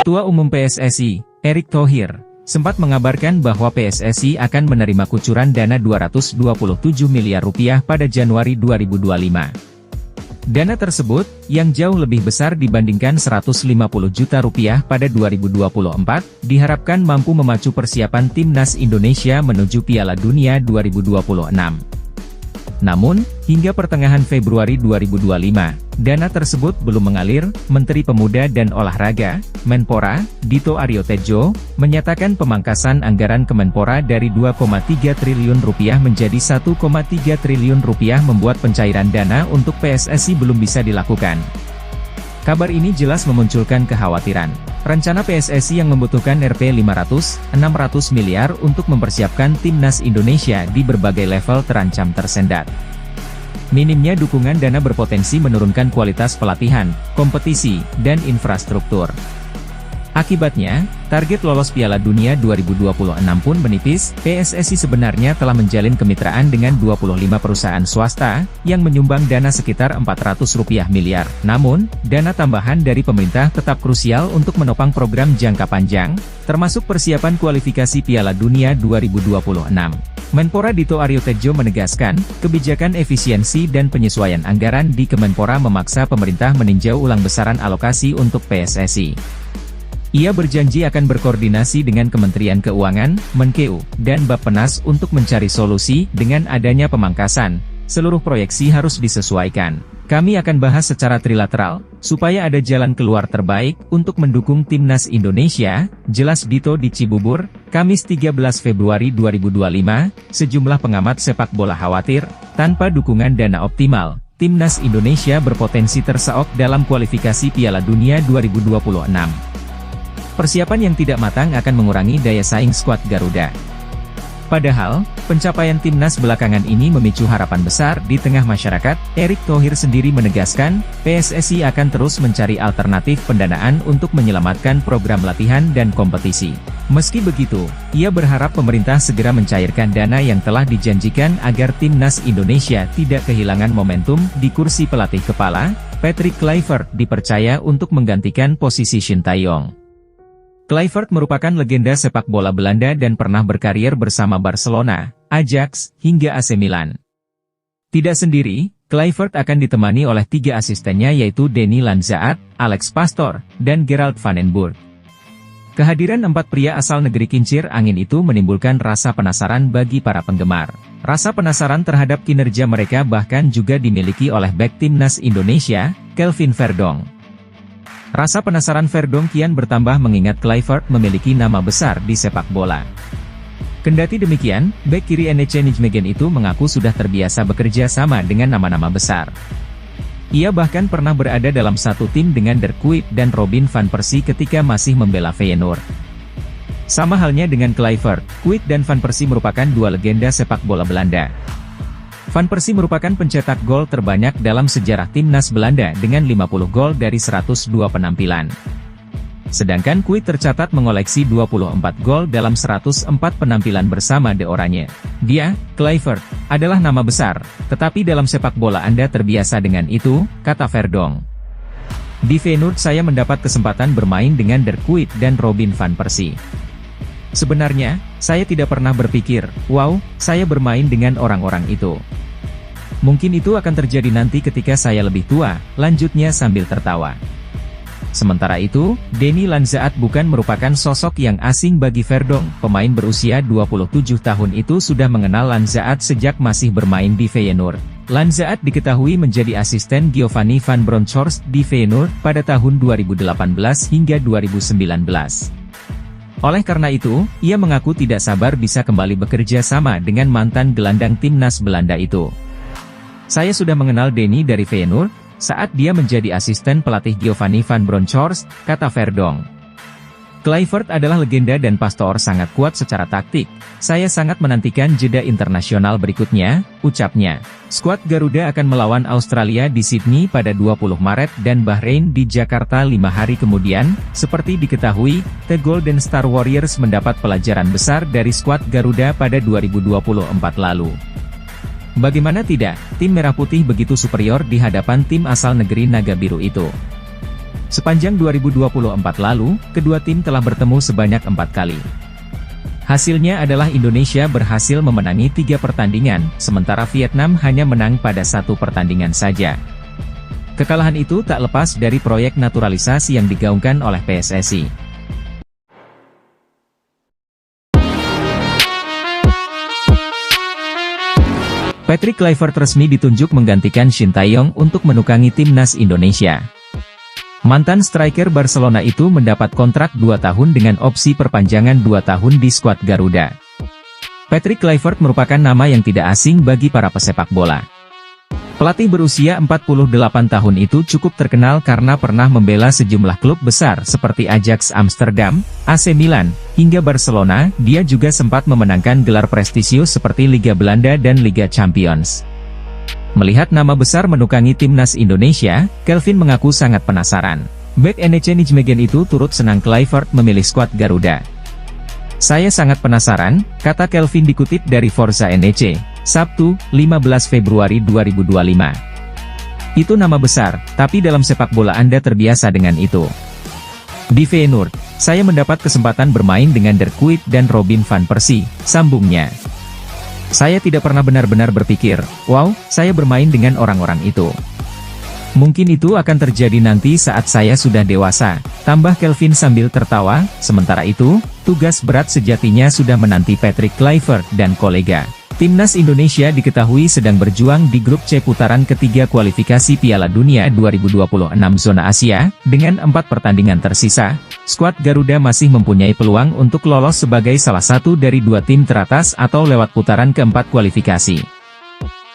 Ketua Umum PSSI, Erick Thohir, sempat mengabarkan bahwa PSSI akan menerima kucuran dana 227 miliar rupiah pada Januari 2025. Dana tersebut, yang jauh lebih besar dibandingkan 150 juta rupiah pada 2024, diharapkan mampu memacu persiapan Timnas Indonesia menuju Piala Dunia 2026. Namun, hingga pertengahan Februari 2025, dana tersebut belum mengalir. Menteri Pemuda dan Olahraga, Menpora, Dito Aryo Tejo, menyatakan pemangkasan anggaran Kemenpora dari 2,3 triliun rupiah menjadi 1,3 triliun rupiah membuat pencairan dana untuk PSSI belum bisa dilakukan. Kabar ini jelas memunculkan kekhawatiran. Rencana PSSI yang membutuhkan Rp 500-600 miliar untuk mempersiapkan Timnas Indonesia di berbagai level terancam tersendat. Minimnya dukungan dana berpotensi menurunkan kualitas pelatihan, kompetisi, dan infrastruktur. Akibatnya, target lolos Piala Dunia 2026 pun menipis. PSSI sebenarnya telah menjalin kemitraan dengan 25 perusahaan swasta, yang menyumbang dana sekitar Rp400 miliar. Namun, dana tambahan dari pemerintah tetap krusial untuk menopang program jangka panjang, termasuk persiapan kualifikasi Piala Dunia 2026. Menpora Dito Aryo Tejo menegaskan, kebijakan efisiensi dan penyesuaian anggaran di Kemenpora memaksa pemerintah meninjau ulang besaran alokasi untuk PSSI. Ia berjanji akan berkoordinasi dengan Kementerian Keuangan, Menkeu, dan Bappenas untuk mencari solusi. Dengan adanya pemangkasan, seluruh proyeksi harus disesuaikan. Kami akan bahas secara trilateral, supaya ada jalan keluar terbaik untuk mendukung Timnas Indonesia, jelas Dito di Cibubur, Kamis 13 Februari 2025. Sejumlah pengamat sepak bola khawatir, tanpa dukungan dana optimal, Timnas Indonesia berpotensi terseok dalam kualifikasi Piala Dunia 2026. Persiapan yang tidak matang akan mengurangi daya saing skuad Garuda. Padahal, pencapaian Timnas belakangan ini memicu harapan besar di tengah masyarakat. Erick Thohir sendiri menegaskan, PSSI akan terus mencari alternatif pendanaan untuk menyelamatkan program latihan dan kompetisi. Meski begitu, ia berharap pemerintah segera mencairkan dana yang telah dijanjikan agar Timnas Indonesia tidak kehilangan momentum. Di kursi pelatih kepala, Patrick Kluivert dipercaya untuk menggantikan posisi Shin Tae-yong. Kluivert merupakan legenda sepak bola Belanda dan pernah berkarir bersama Barcelona, Ajax, hingga AC Milan. Tidak sendiri, Kluivert akan ditemani oleh 3 asistennya yaitu Denny Lanzaat, Alex Pastoor, dan Gerald van den Burg. Kehadiran 4 pria asal negeri kincir angin itu menimbulkan rasa penasaran bagi para penggemar. Rasa penasaran terhadap kinerja mereka bahkan juga dimiliki oleh bek Timnas Indonesia, Kelvin Verdonk. Rasa penasaran Verdonk kian bertambah mengingat Kluivert memiliki nama besar di sepak bola. Kendati demikian, bek kiri NEC Nijmegen itu mengaku sudah terbiasa bekerja sama dengan nama-nama besar. Ia bahkan pernah berada dalam satu tim dengan Der Kuip dan Robin van Persie ketika masih membela Feyenoord. Sama halnya dengan Kluivert, Kuip dan van Persie merupakan 2 legenda sepak bola Belanda. Van Persie merupakan pencetak gol terbanyak dalam sejarah Timnas Belanda dengan 50 gol dari 102 penampilan. Sedangkan Kuip tercatat mengoleksi 24 gol dalam 104 penampilan bersama The Oranje. Dia, Kluivert, adalah nama besar, tetapi dalam sepak bola Anda terbiasa dengan itu, kata Verdonk. Di Feyenoord saya mendapat kesempatan bermain dengan Der Kuip dan Robin van Persie. Sebenarnya, saya tidak pernah berpikir, wow, saya bermain dengan orang-orang itu. Mungkin itu akan terjadi nanti ketika saya lebih tua, lanjutnya sambil tertawa. Sementara itu, Denny Lanzaat bukan merupakan sosok yang asing bagi Verdonk. Pemain berusia 27 tahun itu sudah mengenal Lanzaat sejak masih bermain di Feyenoord. Lanzaat diketahui menjadi asisten Giovanni van Bronckhorst di Feyenoord pada tahun 2018 hingga 2019. Oleh karena itu, ia mengaku tidak sabar bisa kembali bekerja sama dengan mantan gelandang Timnas Belanda itu. Saya sudah mengenal Denny dari Feyenoord, saat dia menjadi asisten pelatih Giovanni van Bronckhorst, kata Verdonk. Kluivert adalah legenda dan Pastoor sangat kuat secara taktik. Saya sangat menantikan jeda internasional berikutnya, ucapnya. Skuad Garuda akan melawan Australia di Sydney pada 20 Maret dan Bahrain di Jakarta 5 hari kemudian. Seperti diketahui, The Golden Star Warriors mendapat pelajaran besar dari skuad Garuda pada 2024 lalu. Bagaimana tidak, tim Merah Putih begitu superior di hadapan tim asal negeri Naga Biru itu. Sepanjang 2024 lalu, kedua tim telah bertemu sebanyak 4 kali. Hasilnya adalah Indonesia berhasil memenangi 3 pertandingan, sementara Vietnam hanya menang pada 1 pertandingan saja. Kekalahan itu tak lepas dari proyek naturalisasi yang digaungkan oleh PSSI. Patrick Kluivert resmi ditunjuk menggantikan Shin Tae-yong untuk menukangi timnas Indonesia. Mantan striker Barcelona itu mendapat kontrak 2 tahun dengan opsi perpanjangan 2 tahun di skuad Garuda. Patrick Kluivert merupakan nama yang tidak asing bagi para pesepak bola. Pelatih berusia 48 tahun itu cukup terkenal karena pernah membela sejumlah klub besar seperti Ajax Amsterdam, AC Milan, hingga Barcelona. Dia juga sempat memenangkan gelar prestisius seperti Liga Belanda dan Liga Champions. Melihat nama besar menukangi timnas Indonesia, Kelvin mengaku sangat penasaran. Bek NEC Nijmegen itu turut senang Kluivert memilih skuad Garuda. "Saya sangat penasaran," kata Kelvin dikutip dari Forza NEC, Sabtu, 15 Februari 2025. "Itu nama besar, tapi dalam sepak bola Anda terbiasa dengan itu. Di Feyenoord, saya mendapat kesempatan bermain dengan Dirk Kuyt dan Robin van Persie," sambungnya. "Saya tidak pernah benar-benar berpikir, wow, saya bermain dengan orang-orang itu. Mungkin itu akan terjadi nanti saat saya sudah dewasa," tambah Kelvin sambil tertawa. Sementara itu, tugas berat sejatinya sudah menanti Patrick Kluivert dan kolega. Timnas Indonesia diketahui sedang berjuang di grup C putaran ketiga kualifikasi Piala Dunia 2026 zona Asia. Dengan 4 pertandingan tersisa, skuad Garuda masih mempunyai peluang untuk lolos sebagai salah satu dari 2 tim teratas atau lewat putaran keempat kualifikasi.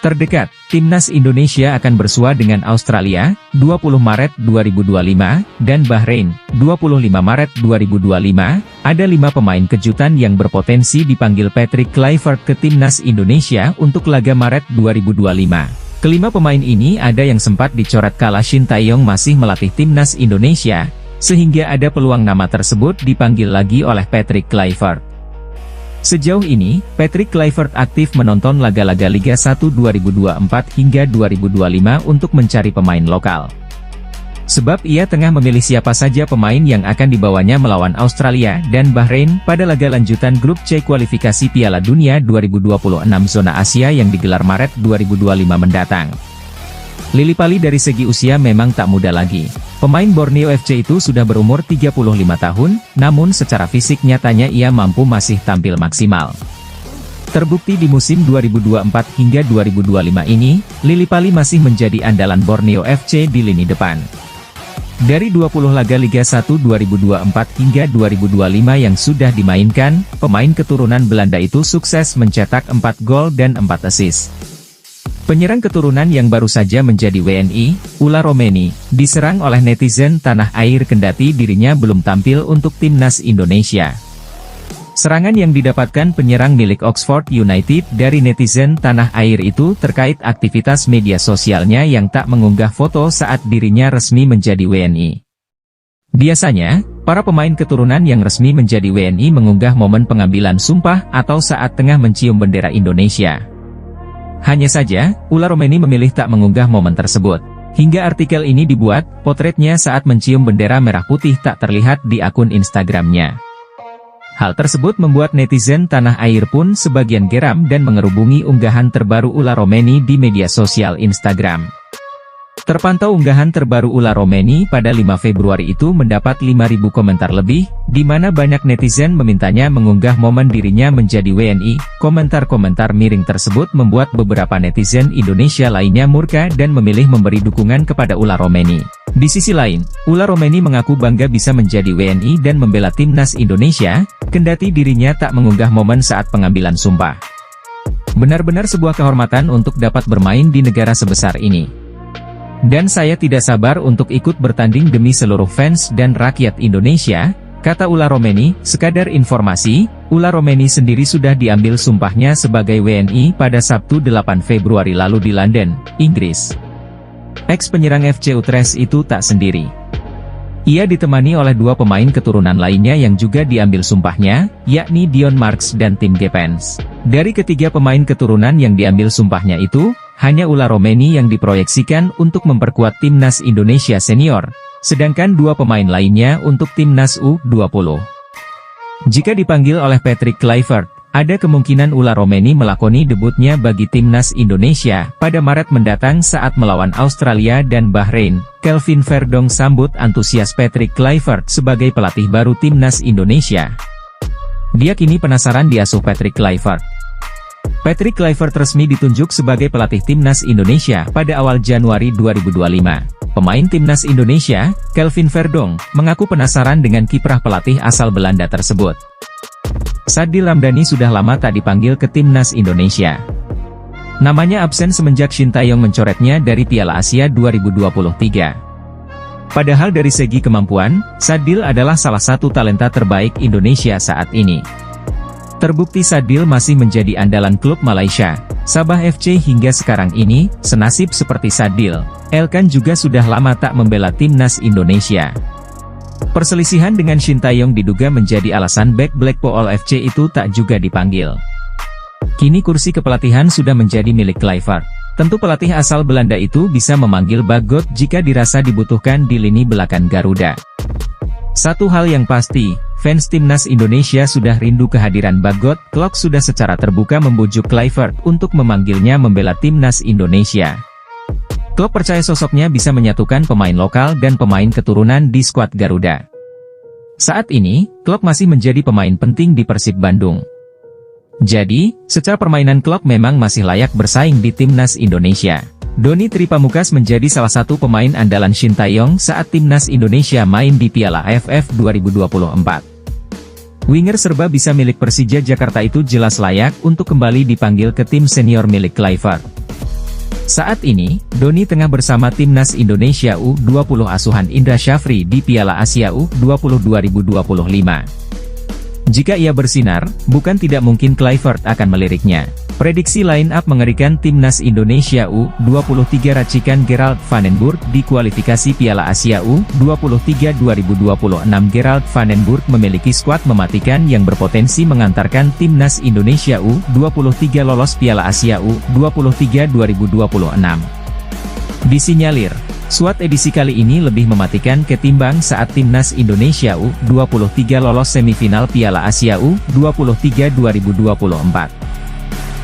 Terdekat, Timnas Indonesia akan bersua dengan Australia, 20 Maret 2025, dan Bahrain, 25 Maret 2025. Ada 5 pemain kejutan yang berpotensi dipanggil Patrick Kluivert ke Timnas Indonesia untuk laga Maret 2025. Kelima pemain ini ada yang sempat dicoret kala Shin Tae-yong masih melatih Timnas Indonesia, sehingga ada peluang nama tersebut dipanggil lagi oleh Patrick Kluivert. Sejauh ini, Patrick Kluivert aktif menonton laga-laga Liga 1 2024 hingga 2025 untuk mencari pemain lokal. Sebab ia tengah memilih siapa saja pemain yang akan dibawanya melawan Australia dan Bahrain pada laga lanjutan grup C kualifikasi Piala Dunia 2026 zona Asia yang digelar Maret 2025 mendatang. Lillipali dari segi usia memang tak muda lagi. Pemain Borneo FC itu sudah berumur 35 tahun, namun secara fisik nyatanya ia mampu masih tampil maksimal. Terbukti di musim 2024 hingga 2025 ini, Lillipali masih menjadi andalan Borneo FC di lini depan. Dari 20 laga Liga 1 2024 hingga 2025 yang sudah dimainkan, pemain keturunan Belanda itu sukses mencetak 4 gol dan 4 assist. Penyerang keturunan yang baru saja menjadi WNI, Ula Romeni, diserang oleh netizen tanah air kendati dirinya belum tampil untuk timnas Indonesia. Serangan yang didapatkan penyerang milik Oxford United dari netizen tanah air itu terkait aktivitas media sosialnya yang tak mengunggah foto saat dirinya resmi menjadi WNI. Biasanya, para pemain keturunan yang resmi menjadi WNI mengunggah momen pengambilan sumpah atau saat tengah mencium bendera Indonesia. Hanya saja, Ula Romeni memilih tak mengunggah momen tersebut. Hingga artikel ini dibuat, potretnya saat mencium bendera merah putih tak terlihat di akun Instagramnya. Hal tersebut membuat netizen tanah air pun sebagian geram dan mengerubungi unggahan terbaru Ula Romeni di media sosial Instagram. Terpantau unggahan terbaru Ula Romeni pada 5 Februari itu mendapat 5.000 komentar lebih, di mana banyak netizen memintanya mengunggah momen dirinya menjadi WNI. Komentar-komentar miring tersebut membuat beberapa netizen Indonesia lainnya murka dan memilih memberi dukungan kepada Ula Romeni. Di sisi lain, Ula Romeni mengaku bangga bisa menjadi WNI dan membela timnas Indonesia, kendati dirinya tak mengunggah momen saat pengambilan sumpah. Benar-benar sebuah kehormatan untuk dapat bermain di negara sebesar ini. Dan saya tidak sabar untuk ikut bertanding demi seluruh fans dan rakyat Indonesia, kata Ula Romeni. Sekadar informasi, Ula Romeni sendiri sudah diambil sumpahnya sebagai WNI pada Sabtu 8 Februari lalu di London, Inggris. Ex-penyerang FC Utrecht itu tak sendiri. Ia ditemani oleh 2 pemain keturunan lainnya yang juga diambil sumpahnya, yakni Dion Marks dan Tim Gepens. Dari ketiga pemain keturunan yang diambil sumpahnya itu, hanya Ula Romeni yang diproyeksikan untuk memperkuat timnas Indonesia senior. sedangkan 2 pemain lainnya untuk timnas U20. Jika dipanggil oleh Patrick Kluivert, ada kemungkinan Ula Romeni melakoni debutnya bagi timnas Indonesia pada Maret mendatang saat melawan Australia dan Bahrain. Kelvin Verdong sambut antusias Patrick Kluivert sebagai pelatih baru timnas Indonesia. Dia kini penasaran diasuh Patrick Kluivert. Patrick Kluivert resmi ditunjuk sebagai pelatih timnas Indonesia pada awal Januari 2025. Pemain timnas Indonesia, Kelvin Verdong, mengaku penasaran dengan kiprah pelatih asal Belanda tersebut. Sadil Ramdhani sudah lama tak dipanggil ke timnas Indonesia. Namanya absen semenjak Shin Tae-yong mencoretnya dari Piala Asia 2023. Padahal dari segi kemampuan, Sadil adalah salah satu talenta terbaik Indonesia saat ini. Terbukti Sadil masih menjadi andalan klub Malaysia, Sabah FC hingga sekarang ini. Senasib seperti Sadil, Elkan juga sudah lama tak membela timnas Indonesia. Perselisihan dengan Shin Tae-yong diduga menjadi alasan bek Blackpool FC itu tak juga dipanggil. Kini kursi kepelatihan sudah menjadi milik Kluivert. Tentu pelatih asal Belanda itu bisa memanggil Bagot jika dirasa dibutuhkan di lini belakang Garuda. Satu hal yang pasti, fans timnas Indonesia sudah rindu kehadiran Bagot. Klok sudah secara terbuka membujuk Kluivert untuk memanggilnya membela timnas Indonesia. Klub percaya sosoknya bisa menyatukan pemain lokal dan pemain keturunan di skuad Garuda. Saat ini, klub masih menjadi pemain penting di Persib Bandung. Jadi, secara permainan klub memang masih layak bersaing di timnas Indonesia. Doni Tripamukas menjadi salah satu pemain andalan Shin Tae-yong saat timnas Indonesia main di Piala AFF 2024. Winger serba bisa milik Persija Jakarta itu jelas layak untuk kembali dipanggil ke tim senior milik Kluivert. Saat ini, Doni tengah bersama timnas Indonesia U20 asuhan Indra Syafri di Piala Asia U20 2025. Jika ia bersinar, bukan tidak mungkin Kluivert akan meliriknya. Prediksi line-up mengerikan timnas Indonesia U23 racikan Gerald van den Burg di kualifikasi Piala Asia U23 2026. Gerald van den Burg memiliki skuad mematikan yang berpotensi mengantarkan timnas Indonesia U23 lolos Piala Asia U23 2026. Disinyalir, skuad edisi kali ini lebih mematikan ketimbang saat timnas Indonesia U23 lolos semifinal Piala Asia U23 2024.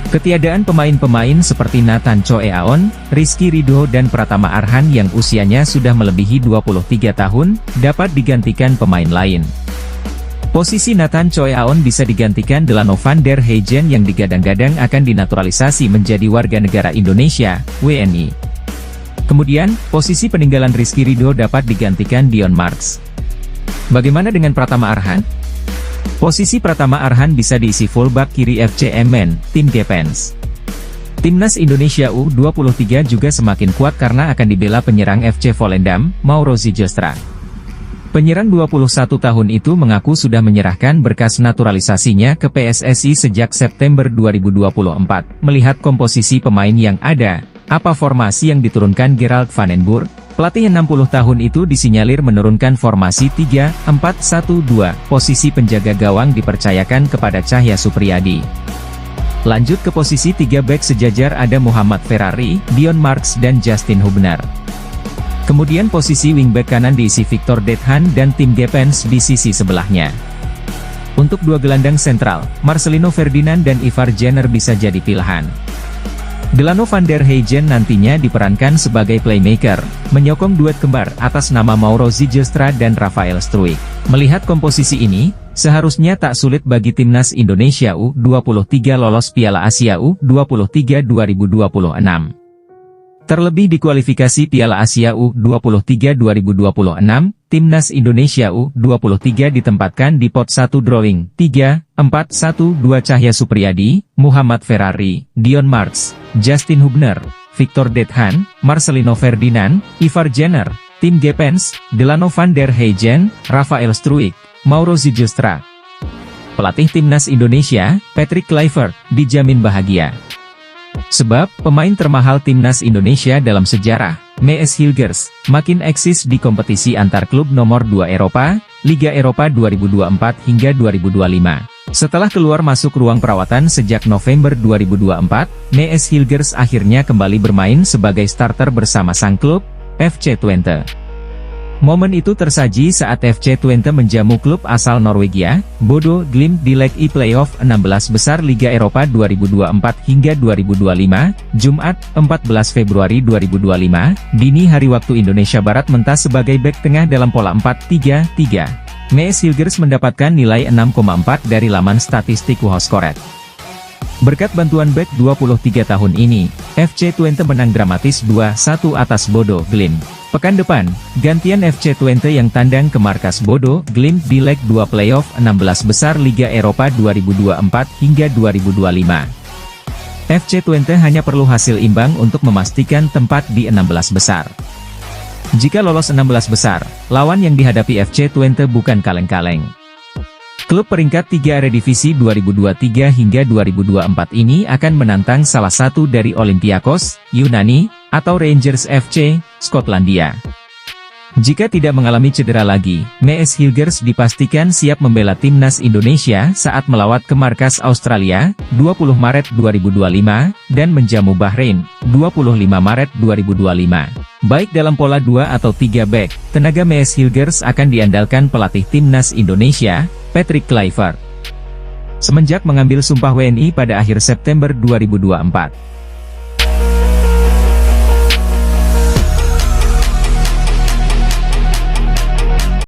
Ketiadaan pemain-pemain seperti Nathan Choe Aon, Rizky Ridho dan Pratama Arhan yang usianya sudah melebihi 23 tahun, dapat digantikan pemain lain. Posisi Nathan Choe Aon bisa digantikan Delano van der Heijden yang digadang-gadang akan dinaturalisasi menjadi warga negara Indonesia, WNI. Kemudian, posisi peninggalan Rizky Ridho dapat digantikan Dion Marks. Bagaimana dengan Pratama Arhan? Posisi Pratama Arhan bisa diisi fullback kiri FC Emmen, tim Gepens. Timnas Indonesia U23 juga semakin kuat karena akan dibela penyerang FC Volendam, Mauro Zijostra. Penyerang 21 tahun itu mengaku sudah menyerahkan berkas naturalisasinya ke PSSI sejak September 2024. Melihat komposisi pemain yang ada, apa formasi yang diturunkan Gerald van den Burg? Pelatih 60 tahun itu disinyalir menurunkan formasi 3-4-1-2, posisi penjaga gawang dipercayakan kepada Cahya Supriyadi. Lanjut ke posisi 3 bek sejajar ada Muhammad Ferrari, Dion Marks dan Justin Hubner. Kemudian posisi wingback kanan diisi Victor Dethan dan Tim Gepens di sisi sebelahnya. Untuk dua gelandang sentral, Marcelino Ferdinand dan Ivar Jenner bisa jadi pilihan. Delano van der Heijden nantinya diperankan sebagai playmaker, menyokong duet kembar atas nama Mauro Zijostra dan Rafael Struijk. Melihat komposisi ini, seharusnya tak sulit bagi timnas Indonesia U23 lolos Piala Asia U23 2026. Terlebih di kualifikasi Piala Asia U23 2026, timnas Indonesia U23 ditempatkan di pot 1 drawing 3-4-1-2 Cahya Supriyadi, Muhammad Ferrari, Dion Marks, Justin Hubner, Victor Dethan, Marcelino Ferdinand, Ivar Jenner, Tim Gepens, Delano van der Heijden, Rafael Struijk, Mauro Zijostra. Pelatih timnas Indonesia, Patrick Kluivert, dijamin bahagia. Sebab, pemain termahal timnas Indonesia dalam sejarah, Mees Hilgers, makin eksis di kompetisi antar klub nomor 2 Eropa, Liga Eropa 2024 hingga 2025. Setelah keluar masuk ruang perawatan sejak November 2024, Mees Hilgers akhirnya kembali bermain sebagai starter bersama sang klub, FC Twente. Momen itu tersaji saat FC Twente menjamu klub asal Norwegia, Bodo Glimt di leg E-Playoff 16 besar Liga Eropa 2024 hingga 2025, Jumat, 14 Februari 2025, dini hari waktu Indonesia Barat mentas sebagai bek tengah dalam pola 4-3-3. Mees Hilgers mendapatkan nilai 6,4 dari laman statistik WhoScored. Berkat bantuan bek 23 tahun ini, FC Twente menang dramatis 2-1 atas Bodo Glimt. Pekan depan, gantian FC Twente yang tandang ke markas Bodo Glimt di leg 2 playoff 16 besar Liga Eropa 2024 hingga 2025. FC Twente hanya perlu hasil imbang untuk memastikan tempat di 16 besar. Jika lolos 16 besar, lawan yang dihadapi FC Twente bukan kaleng-kaleng. Klub peringkat 3 Eredivisie 2023 hingga 2024 ini akan menantang salah satu dari Olympiakos, Yunani, atau Rangers FC, Skotlandia. Jika tidak mengalami cedera lagi, Mees Hilgers dipastikan siap membela timnas Indonesia saat melawat ke markas Australia, 20 Maret 2025, dan menjamu Bahrain, 25 Maret 2025. Baik dalam pola 2 atau 3 back, tenaga Mees Hilgers akan diandalkan pelatih timnas Indonesia, Patrick Kluivert. Semenjak mengambil sumpah WNI pada akhir September 2024.